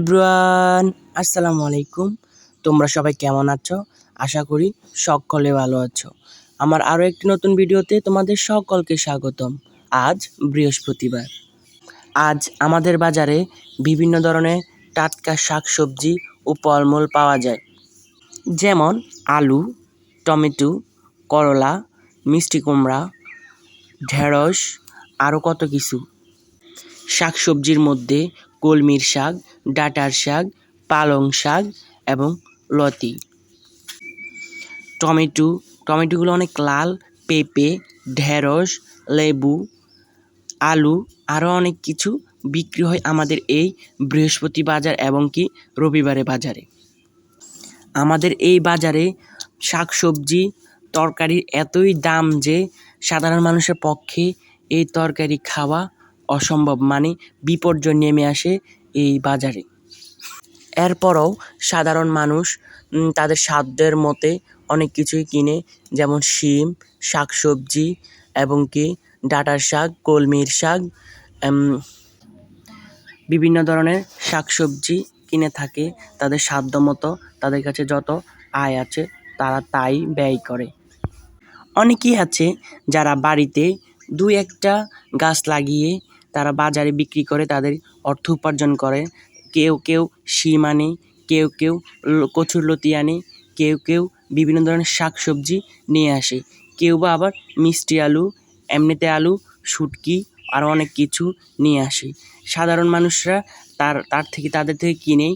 Everyone, আসসালামু আলাইকুম। তোমরা সবাই কেমন আছো? আশা করি সকলে ভালো আছো। আমার আরও একটি নতুন ভিডিওতে তোমাদের সকলকে স্বাগতম। আজ বৃহস্পতিবার। আজ আমাদের বাজারে বিভিন্ন ধরনের টাটকা শাকসবজি ও ফলমূল পাওয়া যায়, যেমন আলু, টমেটো, করলা, মিষ্টি কুমড়া, ঢেঁড়স, আরও কত কিছু। শাকসবজির মধ্যে কলমির শাক, ডাঁটার শাক, পালং শাক এবং লতি। টমেটোগুলো অনেক লাল, পেঁপে, ঢেঁড়স, লেবু, আলু, আরও অনেক কিছু বিক্রি হয় আমাদের এই বৃহস্পতি বাজার এবং কি রবিবারে বাজারে। আমাদের এই বাজারে শাকসবজি তরকারির এতই দাম যে সাধারণ মানুষের পক্ষে এই তরকারি খাওয়া অসম্ভব, মানে বিপর্যয় নেমে আসে এই বাজারে। এরপরও সাধারণ মানুষ তাদের সাধ্যের মতে অনেক কিছুই কিনে, যেমন শিম, শাকসবজি এবং কি ডাঁটার শাক, কলমির শাক, বিভিন্ন ধরনের শাকসবজি কিনে থাকে। তাদের সাধ্য মতো তাদের কাছে যত আয় আছে তারা তাই ব্যয় করে। অনেকেই আছে যারা বাড়িতে দুই একটা গাছ লাগিয়ে তারা বাজারে বিক্রি করে তাদের অর্থ উপার্জন করে। কেউ কেউ শিম আনে, কেউ কেউ কচুরলতি আনে, কেউ কেউ বিভিন্ন ধরনের শাকসবজি নিয়ে আসে, কেউ বা আবার মিষ্টি আলু, এমনিতে আলু, শুটকি আরও অনেক কিছু নিয়ে আসে। সাধারণ মানুষরা তাদের থেকে কিনেই